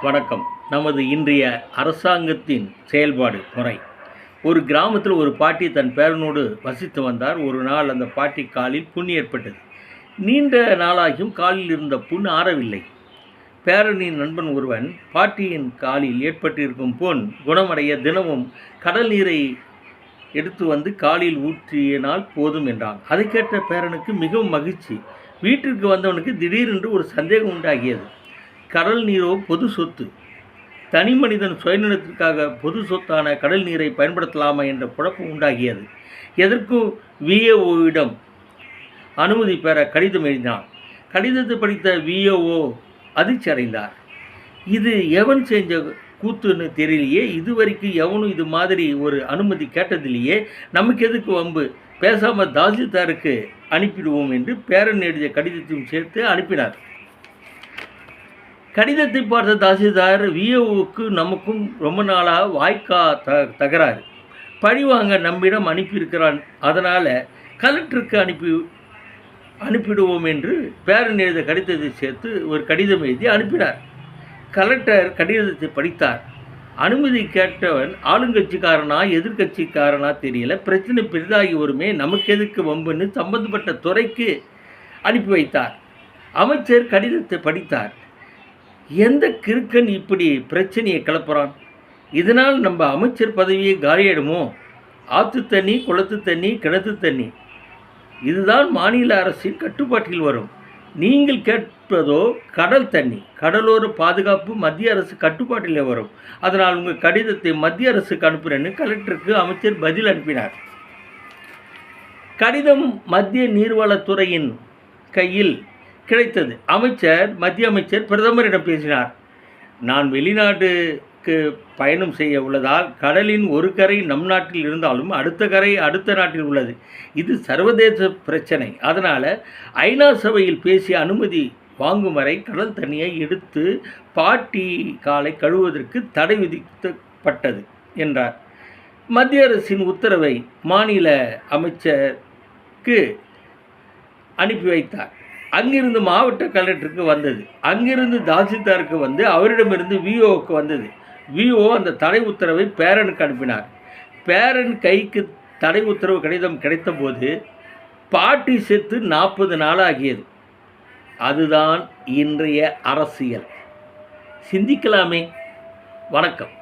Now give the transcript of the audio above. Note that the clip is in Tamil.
வணக்கம். நமது இன்றைய அரசாங்கத்தின் செயல்பாடு முறை. ஒரு கிராமத்தில் ஒரு பாட்டி தன் பேரனோடு வசித்து வந்தார். ஒரு நாள் அந்த பாட்டி காலில் புண் ஏற்பட்டது. நீண்ட நாளாகியும் காலில் இருந்த புண் ஆறவில்லை. பேரனின் நண்பன் ஒருவன், பாட்டியின் காலில் ஏற்பட்டிருக்கும் புண் குணமடைய தினமும் கடல் நீரை எடுத்து வந்து காலில் ஊற்றினால் போதும் என்றான். அதை கேட்ட பேரனுக்கு மிகவும் மகிழ்ச்சி. வீட்டிற்கு வந்தவனுக்கு திடீரென்று ஒரு சந்தேகம் உண்டாகியது. கடல் நீரோ பொது சொத்து. தனி மனிதன் சுயநலத்திற்காக பொது சொத்தான கடல் நீரை பயன்படுத்தலாமா என்ற குழப்பம் உண்டாகியது. எதற்கும் விஏஓவிடம் அனுமதி பெற கடிதம் எழுதினான். கடிதத்தை படித்த விஏஓ அதிர்ச்சி அடைந்தார். இது எவன் செஞ்ச கூத்துன்னு தெரியலையே, இதுவரைக்கும் எவனும் இது மாதிரி ஒரு அனுமதி கேட்டதில்லையே, நமக்கு எதுக்கு வம்பு, பேசாமல் தாசில்தாருக்கு அனுப்பிடுவோம் என்று பேரன் எழுதிய கடிதத்தையும் சேர்த்து அனுப்பினார். கடிதத்தை பார்த்த தாசில்தார், விஏஓவுக்கு நமக்கும் ரொம்ப நாளாக வாய்க்கா தகராறு, பழிவாங்க நம்மிடம் அனுப்பியிருக்கிறான், அதனால் கலெக்டருக்கு அனுப்பிடுவோம் என்று பேரன் எழுத கடிதத்தை சேர்த்து ஒரு கடிதம் எழுதி அனுப்பினார். கலெக்டர் கடிதத்தை படித்தார். அனுமதி கேட்டவன் ஆளுங்கட்சிக்காரனா எதிர்கட்சிக்காரனா தெரியல, பிரச்சனை பெரிதாகி வருமே, நமக்கு எதுக்கு வம்புன்னு சம்பந்தப்பட்ட துறைக்கு அனுப்பி வைத்தார். அமைச்சர் கடிதத்தை படித்தார். எந்த கிறுக்கன் இப்படி பிரச்சனையை கிளப்புறான், இதனால் நம்ம அமைச்சர் பதவியை காலியிடுமோ, ஆற்று தண்ணி, குளத்து தண்ணி, கிணத்து தண்ணி இதுதான் மாநில அரசின் கட்டுப்பாட்டில் வரும். நீங்கள் கேட்பதோ கடல் தண்ணி, கடலோர பாதுகாப்பு மத்திய அரசு கட்டுப்பாட்டில் வரும். அதனால் உங்கள் கடிதத்தை மத்திய அரசுக்கு அனுப்புகிறேன்னு கலெக்டருக்கு அமைச்சர் பதில் அனுப்பினார். கடிதம் மத்திய நீர்வளத்துறையின் கையில் கிடைத்தது. மத்திய அமைச்சர் பிரதமரிடம் பேசினார். நான் வெளிநாட்டுக்கு பயணம் செய்ய உள்ளதால் கடலின் ஒரு கரை நம் நாட்டில் இருந்தாலும் அடுத்த கரை அடுத்த நாட்டில் உள்ளது. இது சர்வதேச பிரச்சனை. அதனால் ஐநா சபையில் பேசி அனுமதி வாங்கும் வரை கடல் தண்ணியை எடுத்து பாட்டி காலை கழுவுவதற்கு தடை விதிக்கப்பட்டது என்றார். மத்திய அரசின் உத்தரவை மாநில அமைச்சருக்கு அனுப்பி வைத்தார். அங்கிருந்து மாவட்ட கலெக்டருக்கு வந்தது. அங்கிருந்து தாசில்தாருக்கு வந்து அவரிடமிருந்து விஓவுக்கு வந்தது. விஓ அந்த தடை உத்தரவை பேரனுக்கு அனுப்பினார். பேரன் கைக்கு தடை உத்தரவு கடிதம் கிடைத்தபோது பாட்டி செத்து 40 நாளாகியது. அதுதான் இன்றைய அரசியல். சிந்திக்கலாமே. வணக்கம்.